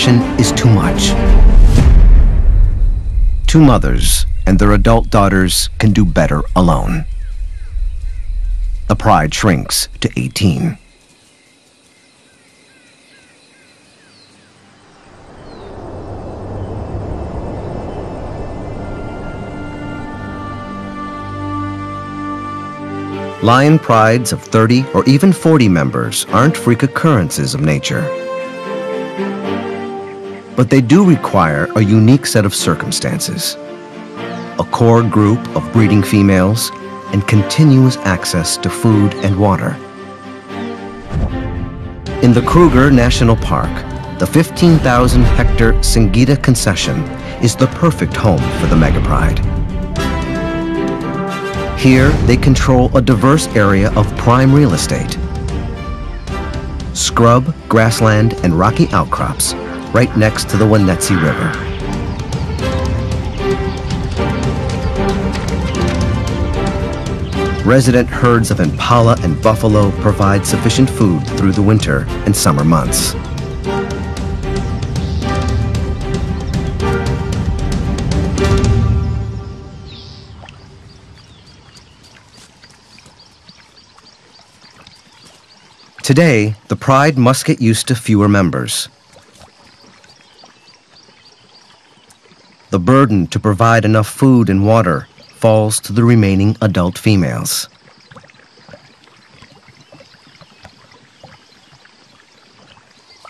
aggression is too much. Two mothers and their adult daughters can do better alone. The pride shrinks to 18. Lion prides of 30 or even 40 members aren't freak occurrences of nature. But they do require a unique set of circumstances. A core group of breeding females and continuous access to food and water. In the Kruger National Park, the 15,000-hectare Singida concession is the perfect home for the megapride. Here, they control a diverse area of prime real estate. Scrub, grassland, and rocky outcrops right next to the Wanetsi River. Resident herds of impala and buffalo provide sufficient food through the winter and summer months. Today, the pride must get used to fewer members. The burden to provide enough food and water falls to the remaining adult females.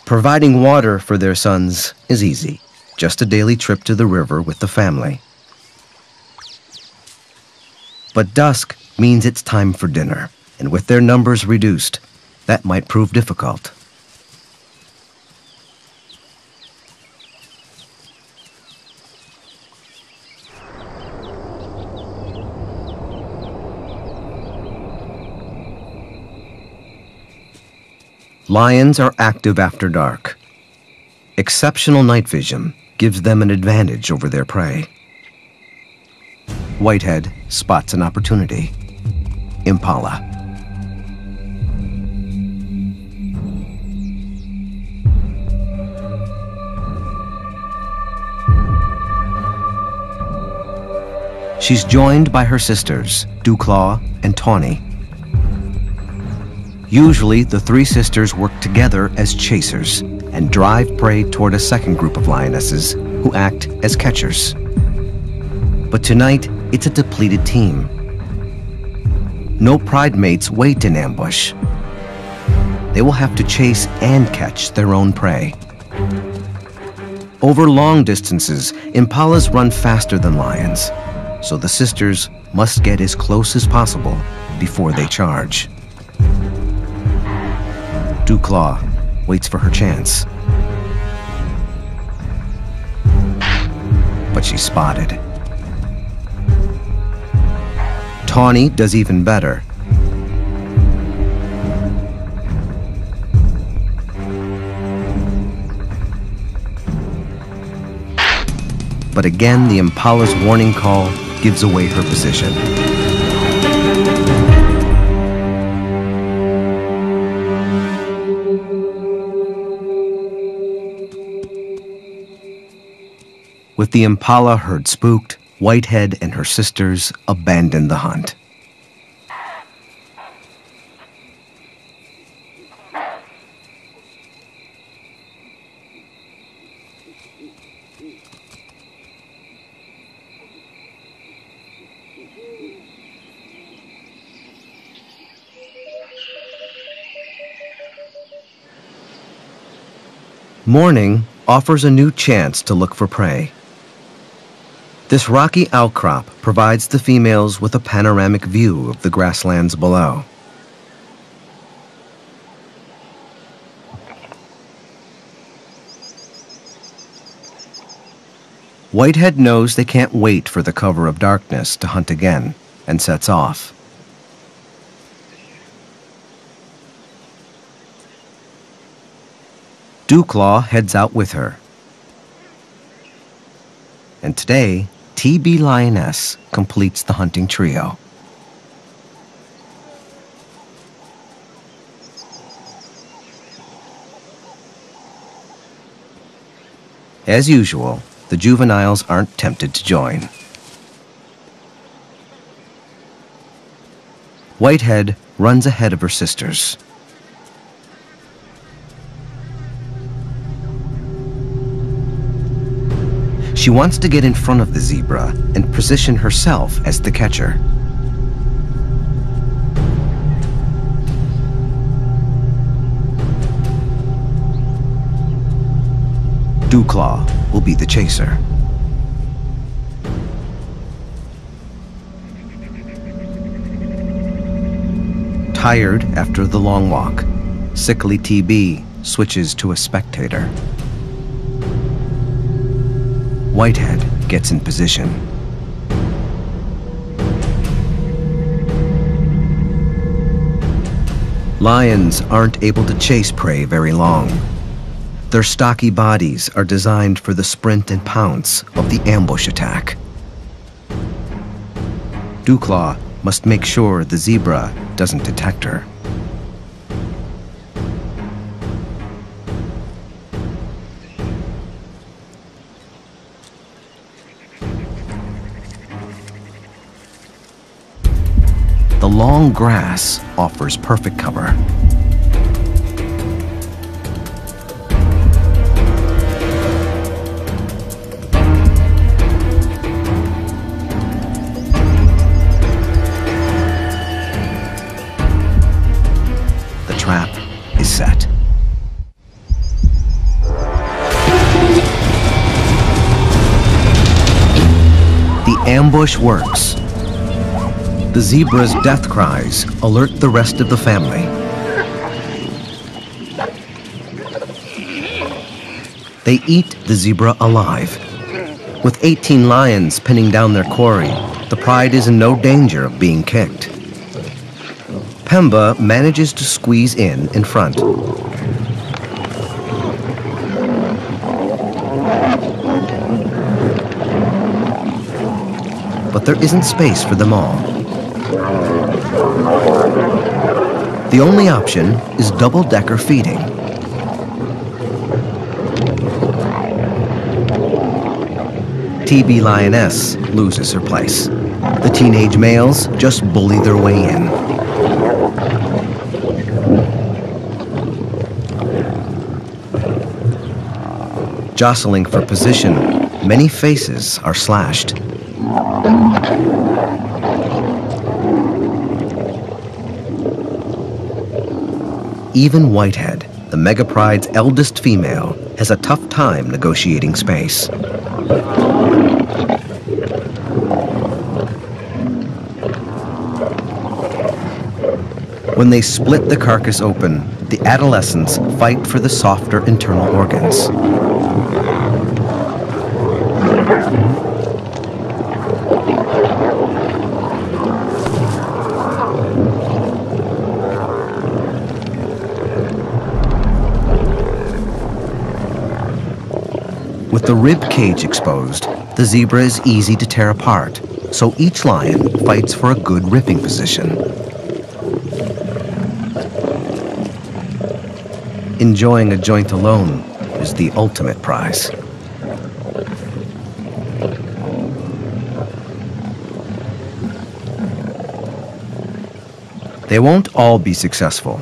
Providing water for their sons is easy, just a daily trip to the river with the family. But dusk means it's time for dinner, and with their numbers reduced, that might prove difficult. Lions are active after dark. Exceptional night vision gives them an advantage over their prey. Whitehead spots an opportunity. Impala. She's joined by her sisters, Duclaw and Tawny. Usually, the three sisters work together as chasers and drive prey toward a second group of lionesses who act as catchers. But tonight, it's a depleted team. No pride mates wait in ambush. They will have to chase and catch their own prey. Over long distances, impalas run faster than lions, so the sisters must get as close as possible before they charge. Duclaw waits for her chance. But she's spotted. Tawny does even better. But again, the impala's warning call gives away her position. With the impala herd spooked, Whitehead and her sisters abandon the hunt. Morning offers a new chance to look for prey. This rocky outcrop provides the females with a panoramic view of the grasslands below. Whitehead knows they can't wait for the cover of darkness to hunt again, and sets off. Duclaw heads out with her. And today, TB Lioness completes the hunting trio. As usual, the juveniles aren't tempted to join. Whitehead runs ahead of her sisters. She wants to get in front of the zebra and position herself as the catcher. Dewclaw will be the chaser. Tired after the long walk, sickly TB switches to a spectator. Whitehead gets in position. Lions aren't able to chase prey very long. Their stocky bodies are designed for the sprint and pounce of the ambush attack. Dewclaw must make sure the zebra doesn't detect her. The long grass offers perfect cover. The trap is set. The ambush works. The zebra's death cries alert the rest of the family. They eat the zebra alive. With 18 lions pinning down their quarry, the pride is in no danger of being kicked. Pemba manages to squeeze in front. But there isn't space for them all. The only option is double-decker feeding. TB Lioness loses her place. The teenage males just bully their way in. Jostling for position, many faces are slashed. Even Whitehead, the megapride's eldest female, has a tough time negotiating space. When they split the carcass open, the adolescents fight for the softer internal organs. With the rib cage exposed, the zebra is easy to tear apart, so each lion fights for a good ripping position. Enjoying a joint alone is the ultimate prize. They won't all be successful,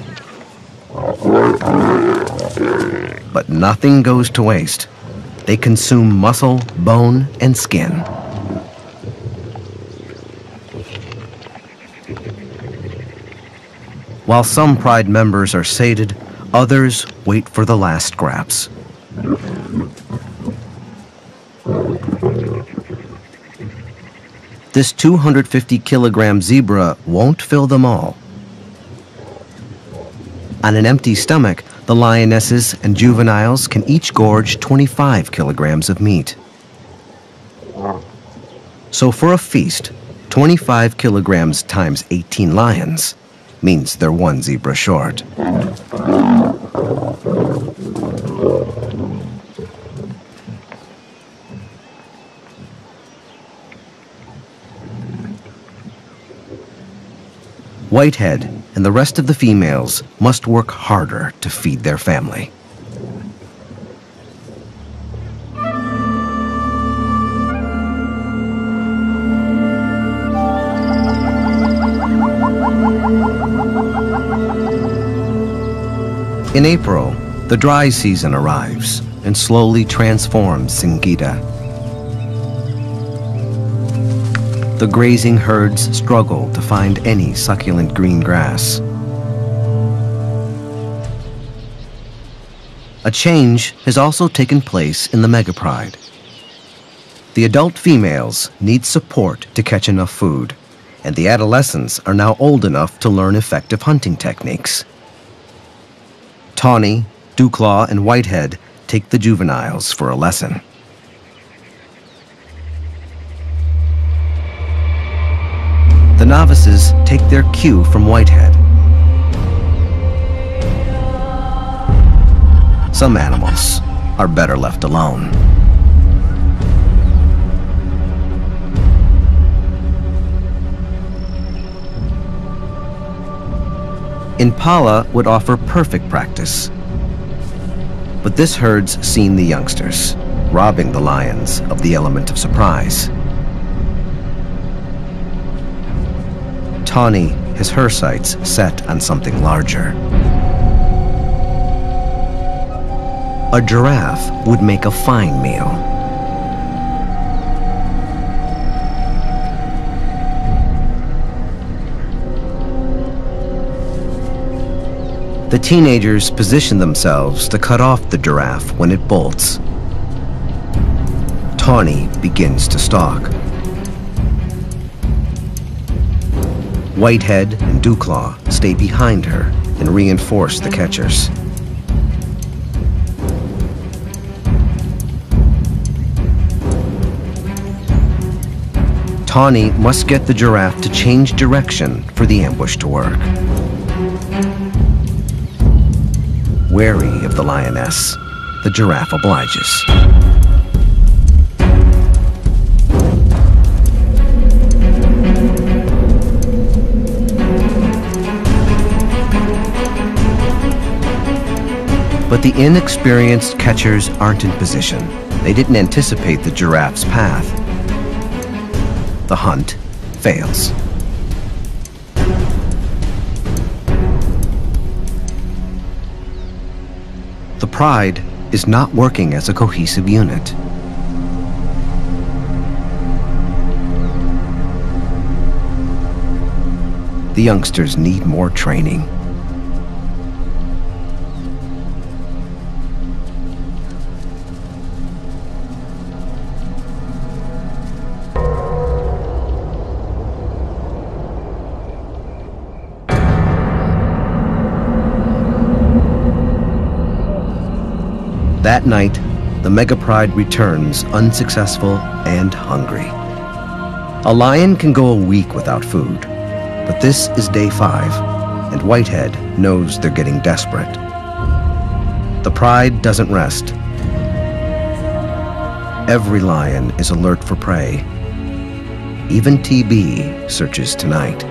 but nothing goes to waste. They consume muscle, bone, and skin. While some pride members are sated, others wait for the last scraps. This 250-kilogram zebra won't fill them all. On an empty stomach, the lionesses and juveniles can each gorge 25 kilograms of meat. So for a feast, 25 kilograms times 18 lions means they're one zebra short. Whitehead and the rest of the females must work harder to feed their family. In April, the dry season arrives and slowly transforms Singida. The grazing herds struggle to find any succulent green grass. A change has also taken place in the megapride. The adult females need support to catch enough food, and the adolescents are now old enough to learn effective hunting techniques. Tawny, Dewclaw, and Whitehead take the juveniles for a lesson. The novices take their cue from Whitehead. Some animals are better left alone. Impala would offer perfect practice. But this herd's seen the youngsters, robbing the lions of the element of surprise. Tawny has her sights set on something larger. A giraffe would make a fine meal. The teenagers position themselves to cut off the giraffe when it bolts. Tawny begins to stalk. Whitehead and Dewclaw stay behind her and reinforce the catchers. Tawny must get the giraffe to change direction for the ambush to work. Wary of the lioness, the giraffe obliges. But the inexperienced catchers aren't in position. They didn't anticipate the giraffe's path. The hunt fails. The pride is not working as a cohesive unit. The youngsters need more training. That night, the megapride returns unsuccessful and hungry. A lion can go a week without food, but this is day 5, and Whitehead knows they're getting desperate. The pride doesn't rest. Every lion is alert for prey. Even TB searches tonight.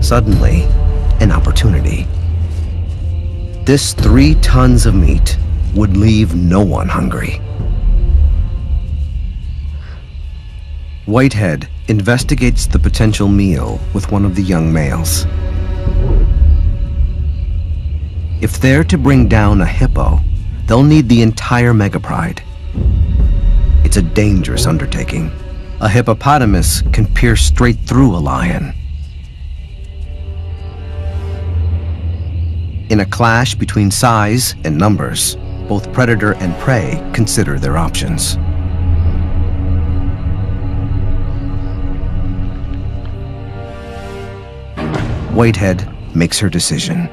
Suddenly, an opportunity. This 3 tons of meat would leave no one hungry. Whitehead investigates the potential meal with one of the young males. If they're to bring down a hippo, they'll need the entire megapride. It's a dangerous undertaking. A hippopotamus can pierce straight through a lion. In a clash between size and numbers, both predator and prey consider their options. Whitehead makes her decision.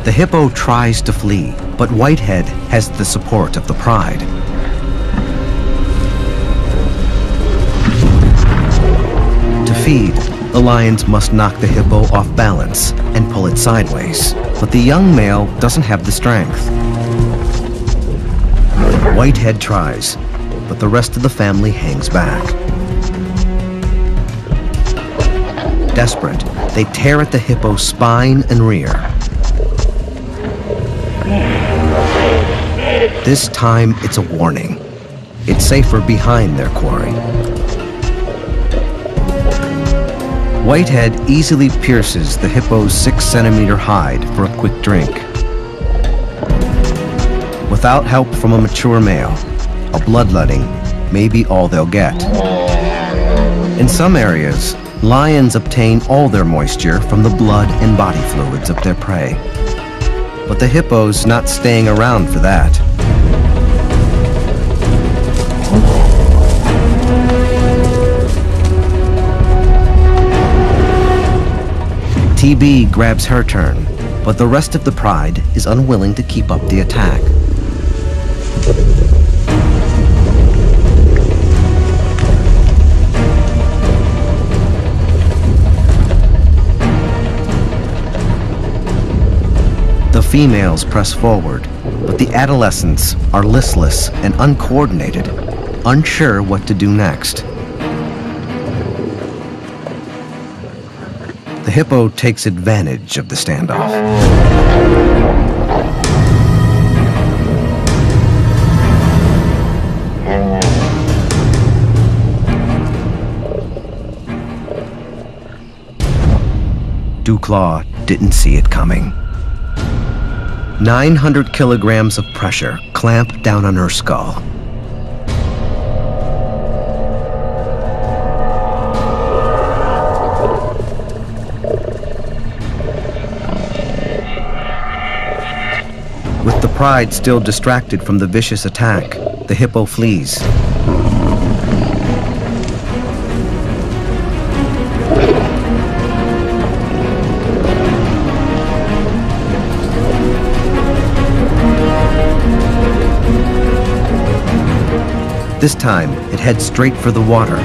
The hippo tries to flee, but Whitehead has the support of the pride. To feed, the lions must knock the hippo off balance and pull it sideways, but the young male doesn't have the strength. Whitehead tries, but the rest of the family hangs back. Desperate, they tear at the hippo's spine and rear. This time, it's a warning. It's safer behind their quarry. Whitehead easily pierces the hippo's 6-centimeter hide for a quick drink. Without help from a mature male, a bloodletting may be all they'll get. In some areas, lions obtain all their moisture from the blood and body fluids of their prey. But the hippo's not staying around for that. TB grabs her turn, but the rest of the pride is unwilling to keep up the attack. The females press forward, but the adolescents are listless and uncoordinated, unsure what to do next. The hippo takes advantage of the standoff. Duclaw didn't see it coming. 900 kilograms of pressure clamp down on her skull. With the pride still distracted from the vicious attack, the hippo flees. This time, it heads straight for the water.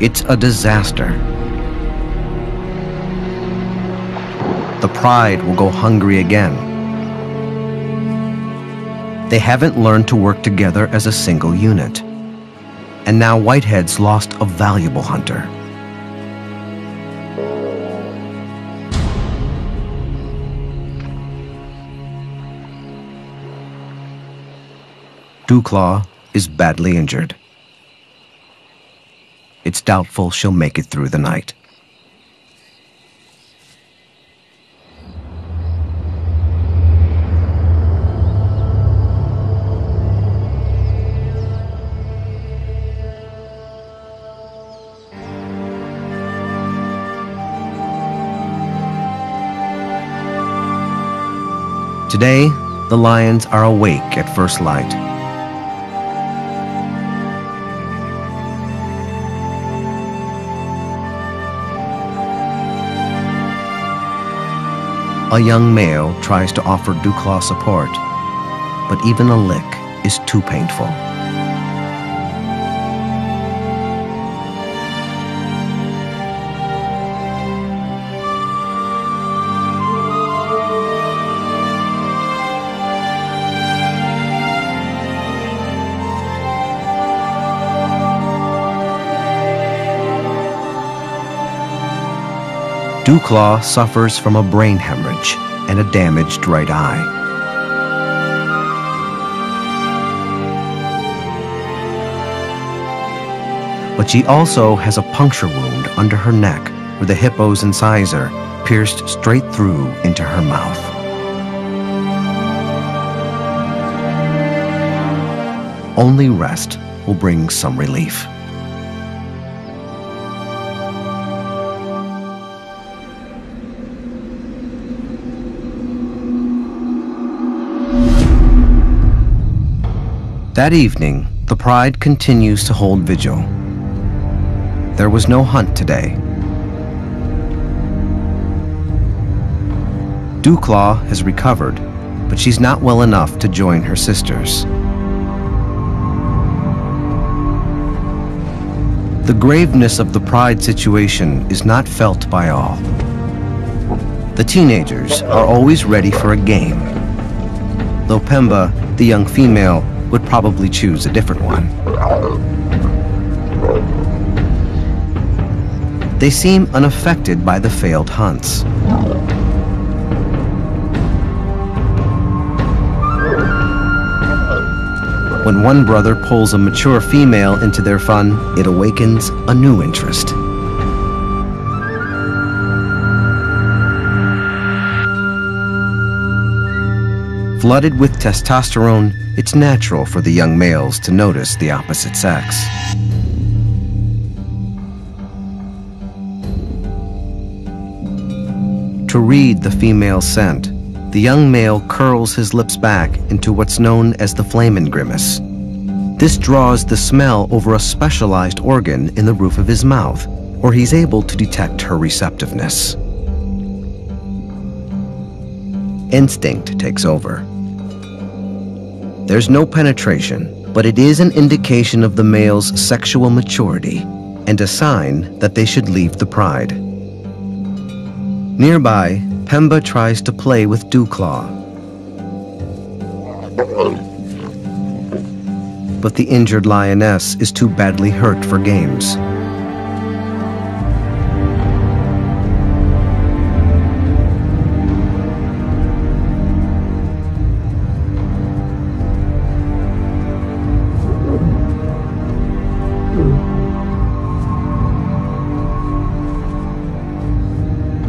It's a disaster. The pride will go hungry again. They haven't learned to work together as a single unit. And now Whitehead's lost a valuable hunter. Duclaw is badly injured. It's doubtful she'll make it through the night. Today, the lions are awake at first light. A young male tries to offer Duclaw support, but even a lick is too painful. Duclaw suffers from a brain hemorrhage and a damaged right eye. But she also has a puncture wound under her neck where the hippo's incisor pierced straight through into her mouth. Only rest will bring some relief. That evening, the pride continues to hold vigil. There was no hunt today. Duclaw has recovered, but she's not well enough to join her sisters. The graveness of the pride situation is not felt by all. The teenagers are always ready for a game, though Pemba, the young female, would probably choose a different one. They seem unaffected by the failed hunts. When one brother pulls a mature female into their fun, it awakens a new interest. Flooded with testosterone, it's natural for the young males to notice the opposite sex. To read the female's scent, the young male curls his lips back into what's known as the flamen grimace. This draws the smell over a specialized organ in the roof of his mouth, where he's able to detect her receptiveness. Instinct takes over. There's no penetration, but it is an indication of the male's sexual maturity and a sign that they should leave the pride. Nearby, Pemba tries to play with Dewclaw, but the injured lioness is too badly hurt for games.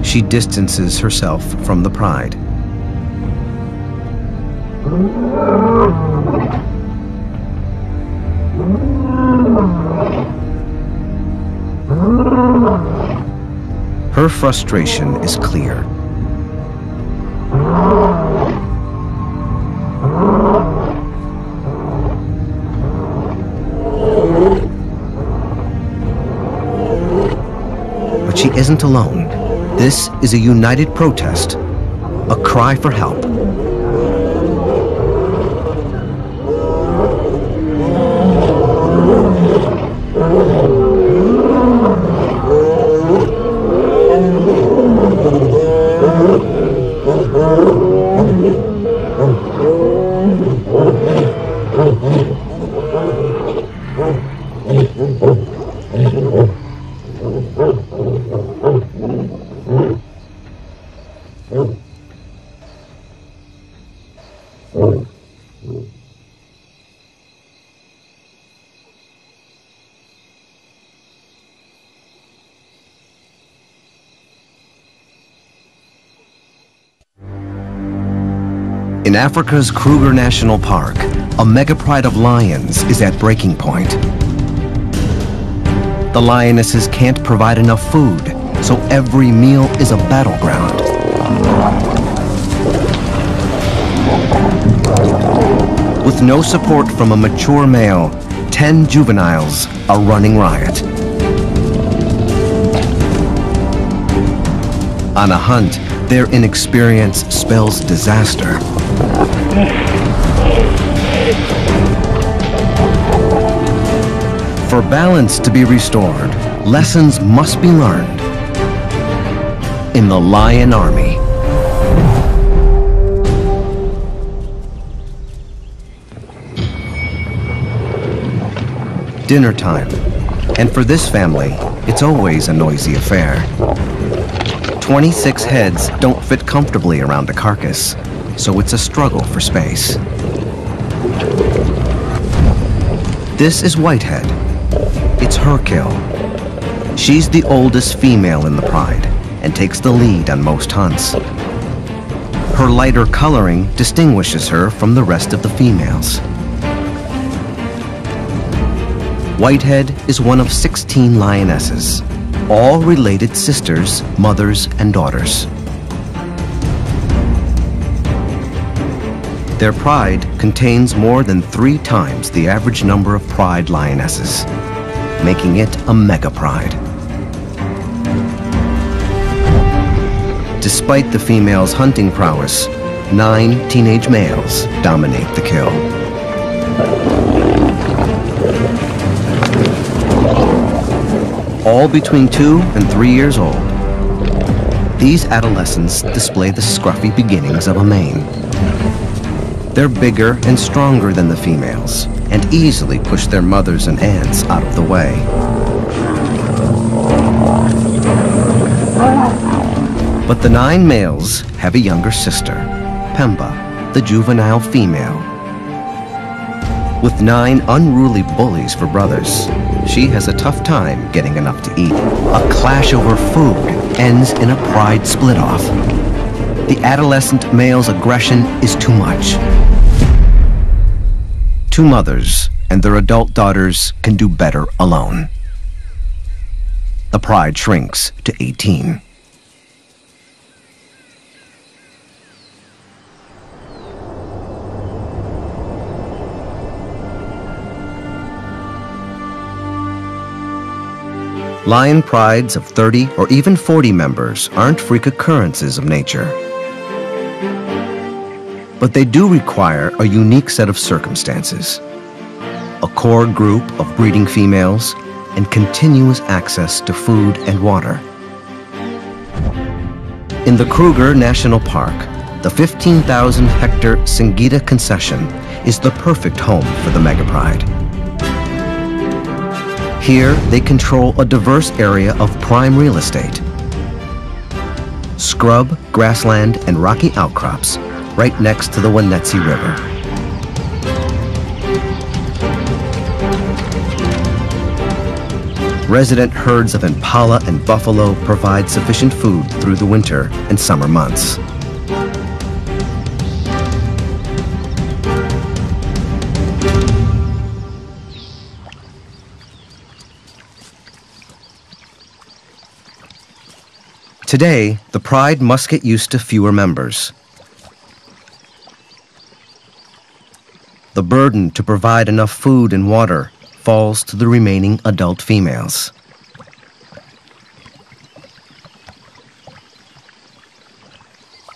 She distances herself from the pride. Her frustration is clear. But she isn't alone. This is a united protest, a cry for help. In Africa's Kruger National Park, a megapride of lions is at breaking point. The lionesses can't provide enough food, so every meal is a battleground. With no support from a mature male, 10 juveniles are running riot. On a hunt, their inexperience spells disaster. For balance to be restored, lessons must be learned in the Lion Army. Dinner time, and for this family, it's always a noisy affair. 26 heads don't fit comfortably around a carcass, so it's a struggle for space. This is Whitehead. It's her kill. She's the oldest female in the pride and takes the lead on most hunts. Her lighter coloring distinguishes her from the rest of the females. Whitehead is one of 16 lionesses, all related sisters, mothers, and daughters. Their pride contains more than 3 times the average number of pride lionesses, making it a mega pride. Despite the female's hunting prowess, 9 teenage males dominate the kill. All between 2 and 3 years old, these adolescents display the scruffy beginnings of a mane. They're bigger and stronger than the females, and easily push their mothers and aunts out of the way. But the 9 males have a younger sister, Pemba, the juvenile female. With 9 unruly bullies for brothers, she has a tough time getting enough to eat. A clash over food ends in a pride split-off. The adolescent male's aggression is too much. 2 mothers and their adult daughters can do better alone. The pride shrinks to 18. Lion prides of 30 or even 40 members aren't freak occurrences of nature. But they do require a unique set of circumstances. A core group of breeding females and continuous access to food and water. In the Kruger National Park, the 15,000-hectare Singida concession is the perfect home for the megapride. Here, they control a diverse area of prime real estate. Scrub, grassland, and rocky outcrops right next to the Wanetsi River. Resident herds of impala and buffalo provide sufficient food through the winter and summer months. Today, the pride must get used to fewer members. The burden to provide enough food and water falls to the remaining adult females.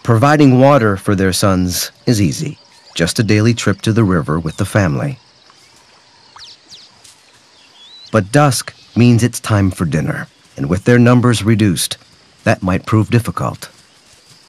Providing water for their sons is easy, just a daily trip to the river with the family. But dusk means it's time for dinner, and with their numbers reduced, that might prove difficult.